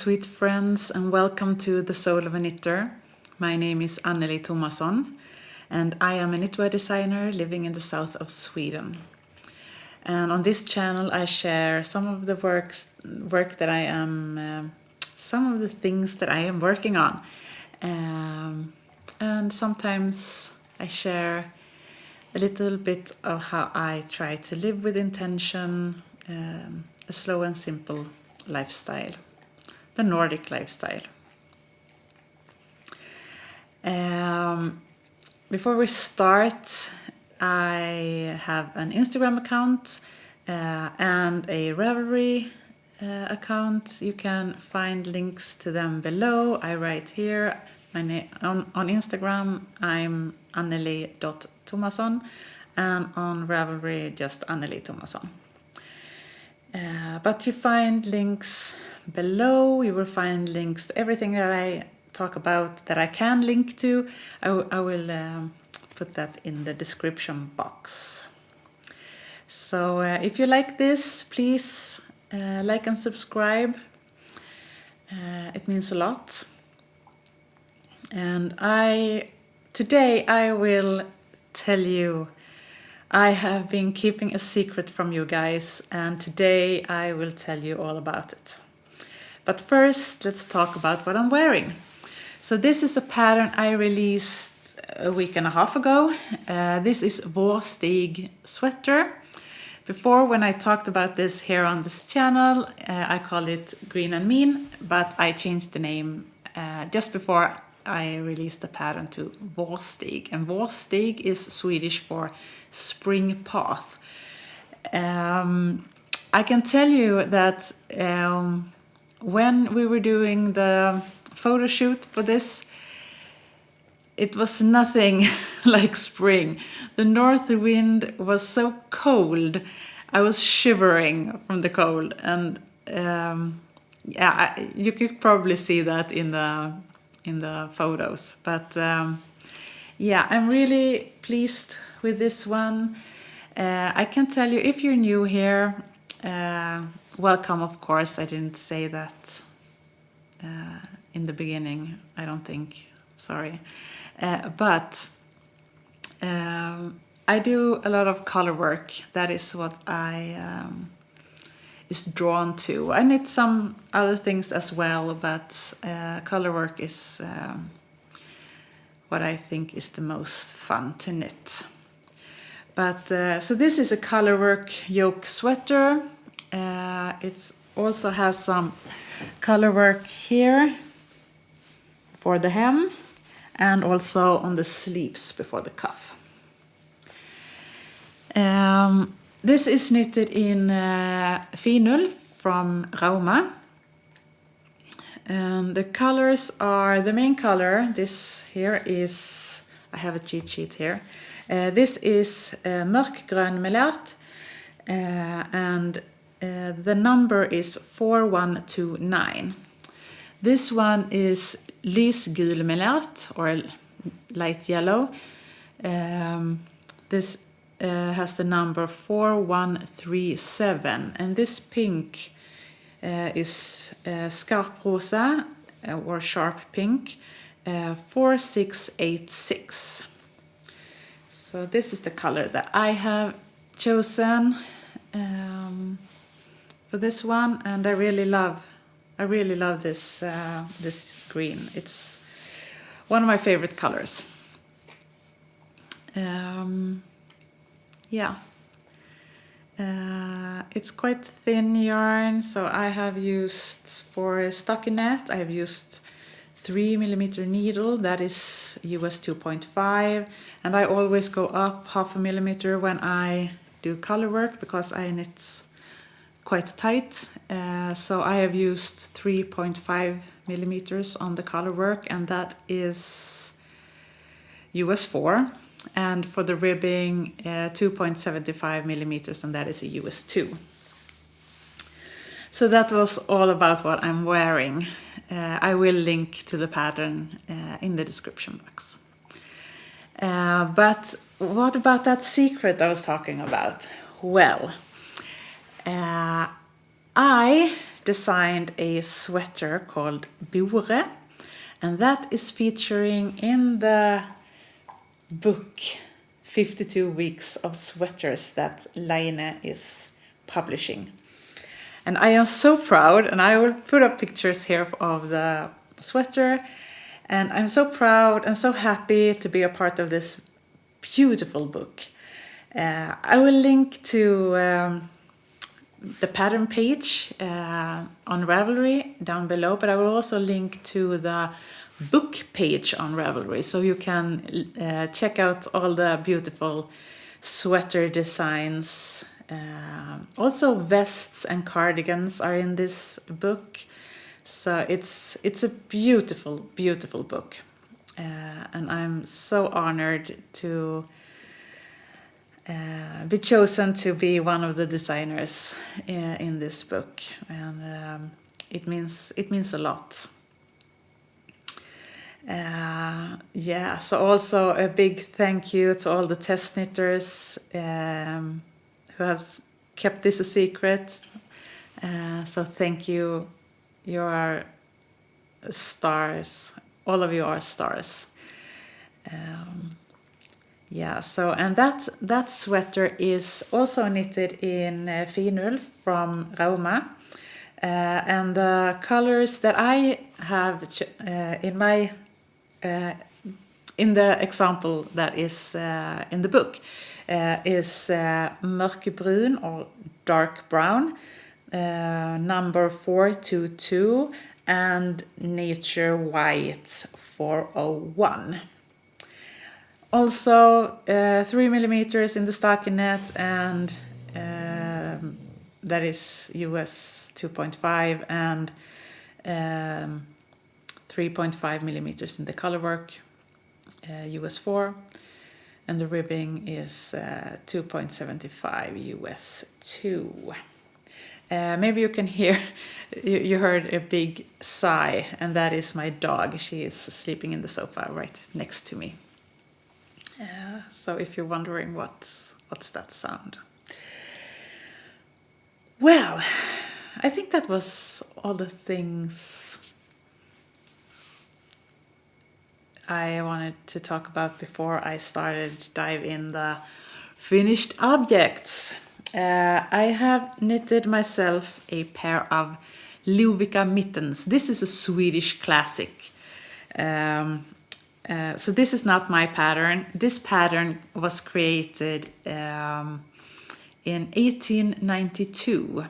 sweet friends, and welcome to The Soul of a Knitter. My name is Annelie Thomasson, and I am a knitwear designer living in the south of Sweden. And on this channel I share some of the some of the things that I am working on. And sometimes I share a little bit of how I try to live with intention, a slow and simple lifestyle, the Nordic lifestyle. Before we start, I have an Instagram account and a Ravelry account. You can find links to them below. I write here. On Instagram, I'm Annelie.Thomasson, and on Ravelry, just Annelie Thomasson. But you find links below. You will find links to everything that I talk about that I can link to. I will put that in the description box. So if you like this, please like and subscribe. It means a lot. And today I will tell you, I have been keeping a secret from you guys, and today I will tell you all about it. But first, let's talk about what I'm wearing. So this is a pattern I released a week and a half ago. This is Vårstig Sweater. Before, when I talked about this here on this channel, I called it Green and Mean, but I changed the name just before I released the pattern to Vårstig, and Vårstig is Swedish for spring path. I can tell you that when we were doing the photo shoot for this, it was nothing like spring. The north wind was so cold. I was shivering from the cold, and you could probably see that in the photos. But I'm really pleased with this one. I can tell you, if you're new here, welcome, of course. I didn't say that in the beginning, I don't think. Sorry. But I do a lot of color work. That is what I is drawn to. I knit some other things as well, but color work is what I think is the most fun to knit. But so this is a color work yoke sweater. It also has some color work here for the hem, and also on the sleeves before the cuff. This is knitted in finull from Rauma. And the colors are, the main color, this here is, I have a cheat sheet here. This is mörkgrön melert, and the number is 4129. This one is lysgul melert, or light yellow. This has the number 4137, and this pink is skarprosa, or sharp pink, 4686. So this is the color that I have chosen for this one, and I really love this this green. It's one of my favorite colors. It's quite thin yarn, so I have used, for stockinette, I have used 3mm needle, that is US 2.5, and I always go up 0.5 millimeter when I do color work because I knit quite tight. So I have used 3.5 millimeters on the color work, and that is US 4. And for the ribbing, 2.75 millimeters, and that is a US 2. So that was all about what I'm wearing. I will link to the pattern in the description box. But what about that secret I was talking about? Well, I designed a sweater called Vårsig, and that is featuring in the book 52 Weeks of Sweaters that Line is publishing. And I am so proud, and I will put up pictures here of the sweater, and I'm so proud and so happy to be a part of this beautiful book. I will link to the pattern page on Ravelry down below, but I will also link to the book page on Ravelry, so you can check out all the beautiful sweater designs. Also vests and cardigans are in this book, so it's a beautiful, beautiful book, and I'm so honored to be chosen to be one of the designers in this book, and it means a lot. So also a big thank you to all the test knitters who have kept this a secret. So thank you. You are stars. All of you are stars. And that sweater is also knitted in finull from Rauma. And the colors that I have in the example that is in the book is mörkebrun or dark brown, number 422, and nature white 401. Also 3 millimeters in the stockinette, and that is US 2.5, and 3.5 millimeters in the colorwork, US 4, and the ribbing is 2.75 US 2. Maybe you can hear, you heard a big sigh, and that is my dog. She is sleeping in the sofa right next to me. So if you're wondering what's that sound. Well, I think that was all the things I wanted to talk about before I started to dive in the finished objects. I have knitted myself a pair of Lovikka mittens. This is a Swedish classic. So this is not my pattern. This pattern was created in 1892.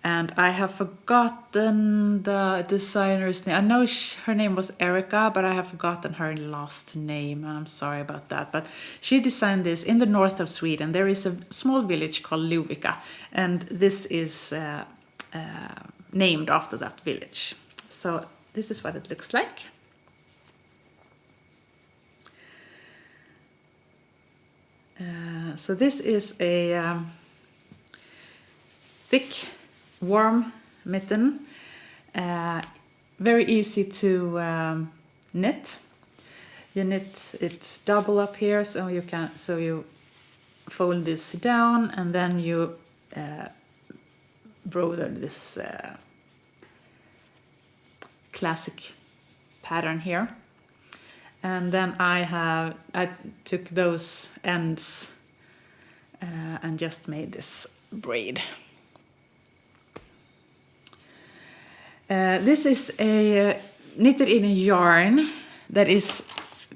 And I have forgotten the designer's name. I know her name was Erica, but I have forgotten her last name, and I'm sorry about that. But she designed this in the north of Sweden. There is a small village called Lovikka, and this is named after that village. So this is what it looks like. So this is a thick, warm mitten, very easy to knit. You knit it double up here, so you fold this down, and then you broider this classic pattern here. And then I took those ends and just made this braid. This is a knitted in a yarn that is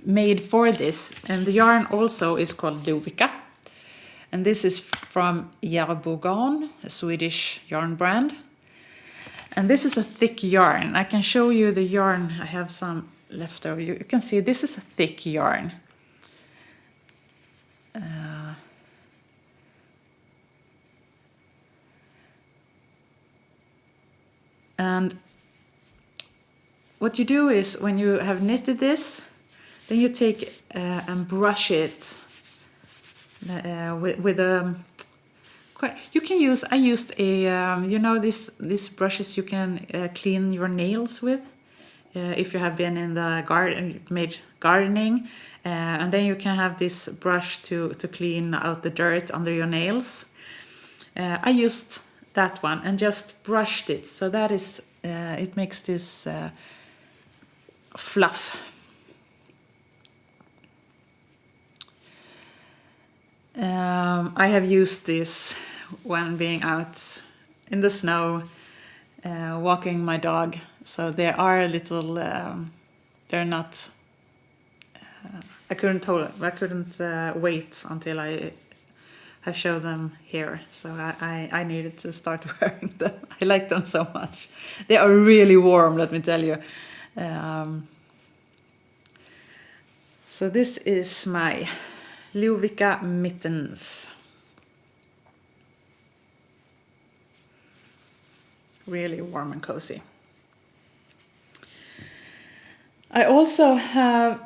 made for this, and the yarn also is called Lovikka. And this is from Järbogarn, a Swedish yarn brand. And this is a thick yarn. I can show you the yarn. I have some left over. You can see this is a thick yarn. And what you do is, when you have knitted this, then you take and brush it with a. You can use. I used a. These brushes you can clean your nails with. If you have been in the garden, made gardening, and then you can have this brush to clean out the dirt under your nails. I used that one, and just brushed it. So that is, it makes this fluff. I have used this when being out in the snow, walking my dog. So they are a little, they're not, I couldn't wait until I have showed them here. So I needed to start wearing them. I like them so much. They are really warm, let me tell you. So this is my Lovikka mittens. Really warm and cozy. I also have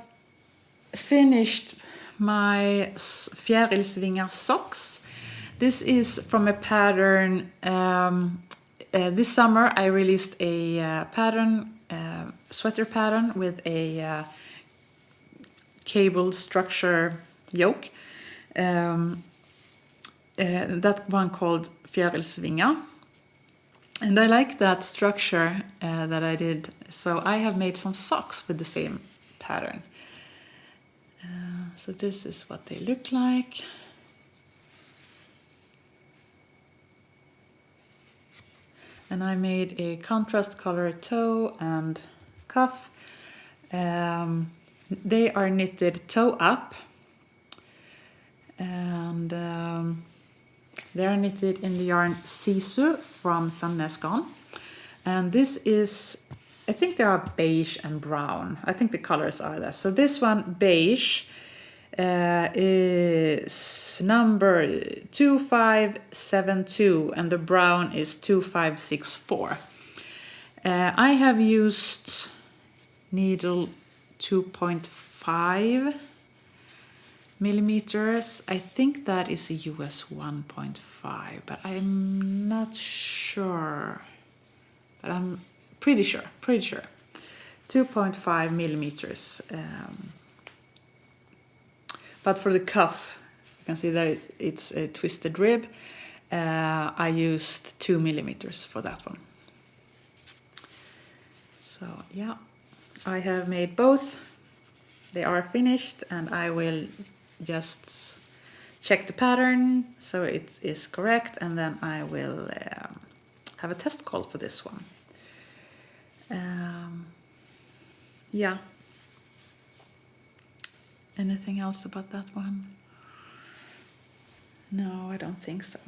finished my Fjärilsvingar Socks. This is from a pattern. This summer I released a pattern, sweater pattern with a cable structure yoke. That one called Fjärilsvingar. And I like that structure that I did. So I have made some socks with the same pattern. So this is what they look like. And I made a contrast color toe and cuff. They are knitted toe up. And they are knitted in the yarn Sisu from Sandnesgarn. And this is, I think they are beige and brown. I think the colors are there. So this one, beige, is number 2572 and the brown is 2564. I have used needle 2.5 millimeters. I think that is a US 1.5, but I'm not sure. But I'm pretty sure. 2.5 millimeters. But for the cuff, you can see that it's a twisted rib. I used 2 millimeters for that one. So yeah, I have made both. They are finished and I will just check the pattern so it is correct, and then I will have a test call for this one. Yeah. Anything else about that one? No, I don't think so.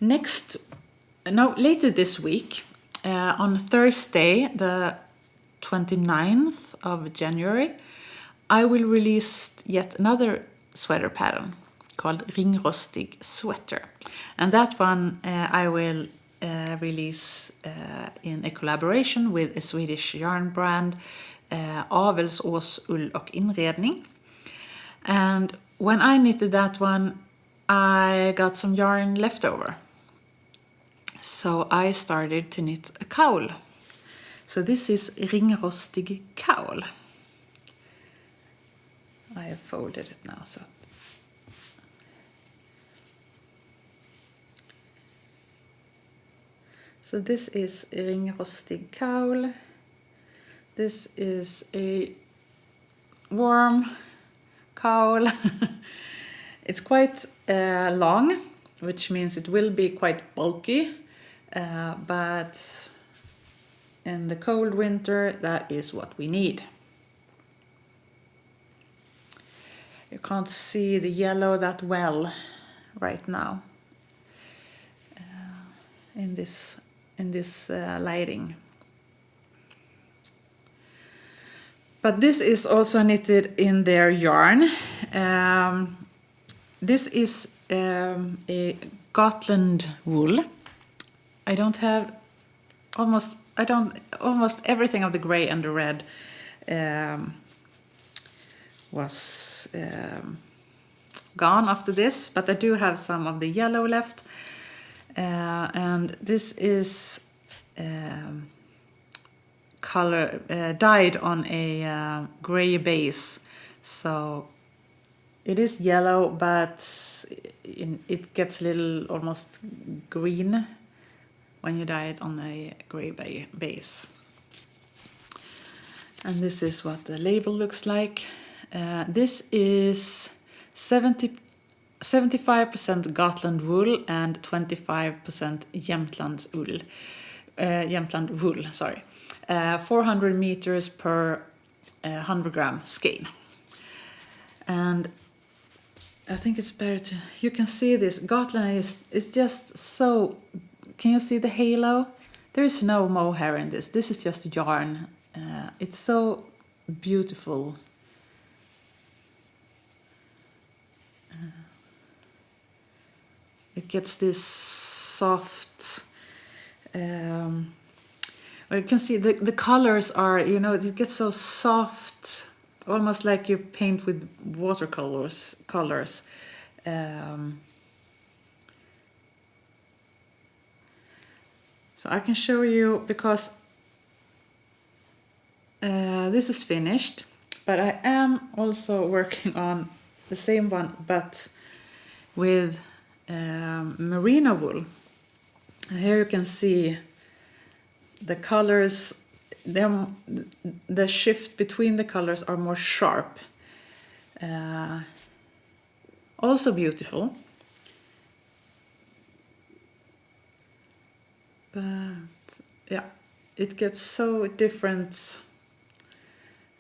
Later this week, on Thursday, the 29th of January, I will release yet another sweater pattern called Ringrostig Sweater. And that one I will release in a collaboration with a Swedish yarn brand, Avelsås Ull och Inredning. And when I knitted that one, I got some yarn left over. So I started to knit a cowl. So this is Ringrostig Cowl. I have folded it now. So this is Ringrostig Cowl. This is a warm cowl. It's quite long, which means it will be quite bulky, but in the cold winter that is what we need. You can't see the yellow that well right now in this lighting. But this is also knitted in their yarn. This is a Gotland wool. Almost everything of the gray and the red was gone after this, but I do have some of the yellow left. And this is color dyed on a gray base, so it is yellow, but it gets a little almost green when you dye it on a grey base. And this is what the label looks like. This is 75% Gotland wool and 25% Jämtland wool. 400 meters per 100 gram skein. And I think it's better to, you can see this, Gotland is just so, can you see the halo? There is no mohair in this, this is just yarn. It's so beautiful. It gets this soft, well, you can see the colors are, you know, it gets so soft, almost like you paint with watercolors. So I can show you, because this is finished, but I am also working on the same one, but with merino wool. And here you can see the colors, the shift between the colors are more sharp. Also beautiful. But yeah, it gets so different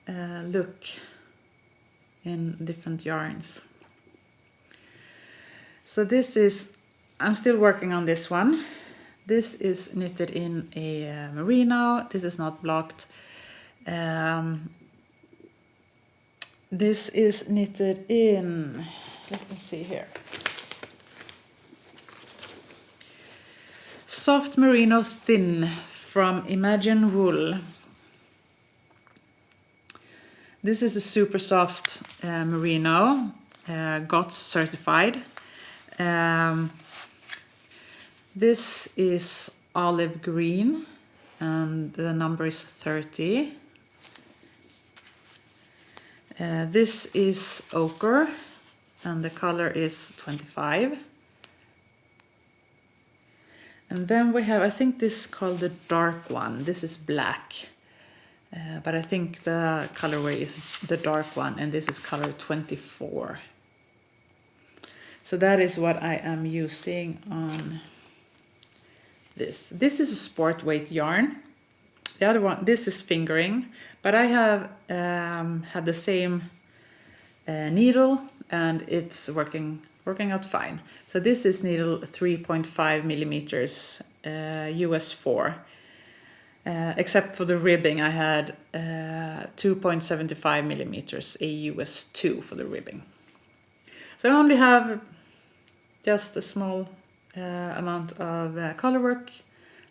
look in different yarns. So this is, I'm still working on this one. This is knitted in a merino. This is not blocked. This is knitted in, let me see here. Soft merino thin from Imagine Wool. This is a super soft merino, GOTS certified. This is olive green and the number is 30. This is ochre and the color is 25. And then we have, I think this is called the dark one. This is black, but I think the colorway is the dark one, and this is color 24. So that is what I am using on this. This is a sport weight yarn. The other one, this is fingering, but I have had the same needle and it's working out fine. So this is needle 3.5 millimeters, US 4. Except for the ribbing, I had 2.75 millimeters, a US 2 for the ribbing. So I only have just a small amount of color work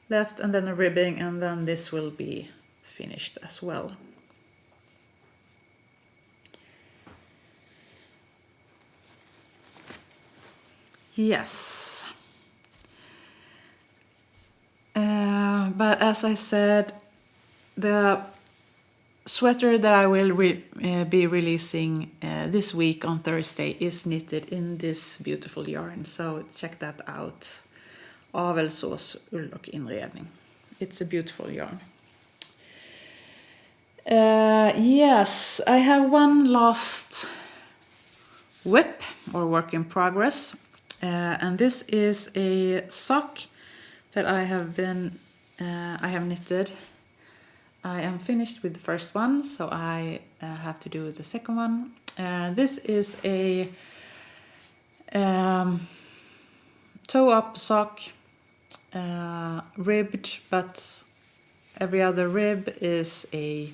left, and then a ribbing, and then this will be finished as well. Yes. But as I said, the sweater that I will be releasing this week on Thursday is knitted in this beautiful yarn. So check that out. Avelsås ull och inredning. It's a beautiful yarn. Yes, I have one last whip or work in progress. And this is a sock that I have knitted. I am finished with the first one, so I have to do the second one. This is a toe-up sock, ribbed, but every other rib is a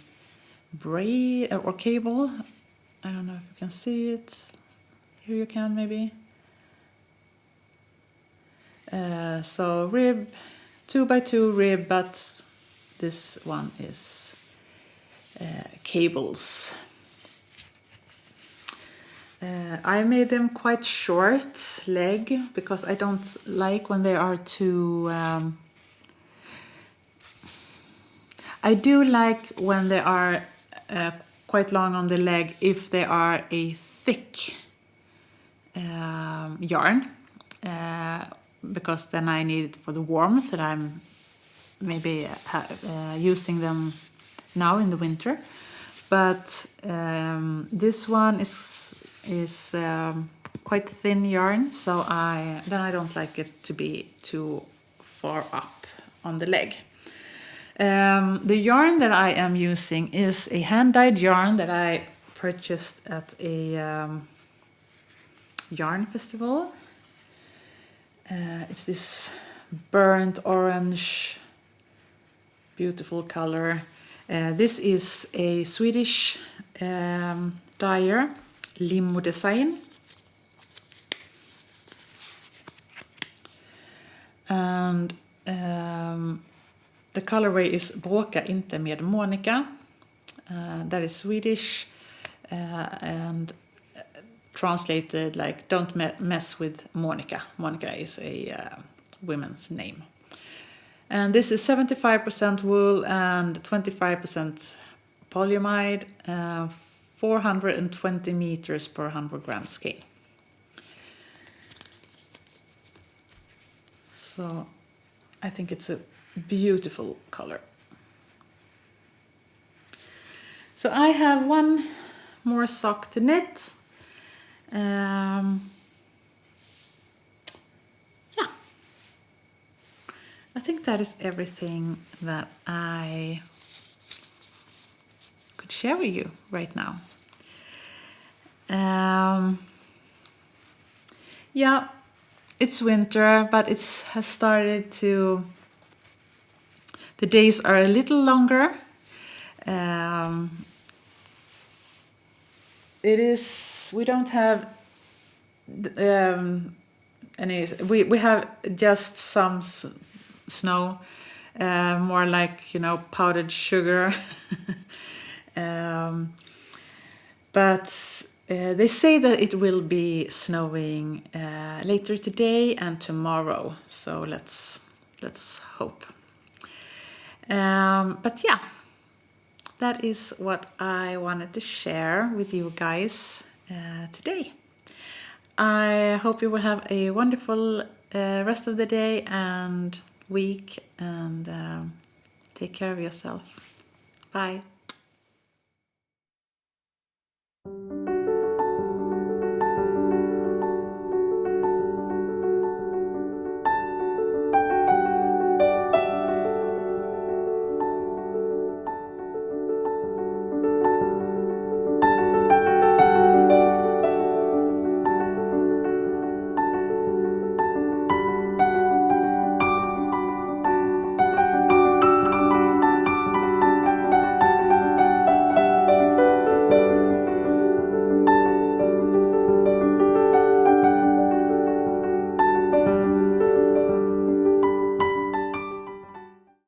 braid or cable. I don't know if you can see it. Here you can maybe. So rib, 2x2 rib, but this one is cables. I made them quite short leg because I don't like when they are too... I do like when they are quite long on the leg if they are a thick yarn. Because then I need it for the warmth that I'm maybe using them now in the winter. But this one is quite thin yarn, so I don't like it to be too far up on the leg. The yarn that I am using is a hand-dyed yarn that I purchased at a yarn festival. It's this burnt orange, beautiful color. This is a Swedish dyer, Limo Design. And the colorway is Bråka inte med Monica. That is Swedish and translated like don't mess with Monica. Monica is a woman's name. And this is 75% wool and 25% polyamide, 420 meters per 100 gram scale. So I think it's a beautiful color. So I have one more sock to knit. Yeah. I think that is everything that I could share with you right now. Yeah, it's winter, but it has started to... The days are a little longer. We don't have any... We have just some snow, more like, you know, powdered sugar. But they say that it will be snowing later today and tomorrow. So let's hope. But yeah, that is what I wanted to share with you guys today. I hope you will have a wonderful rest of the day and week, and take care of yourself. Bye.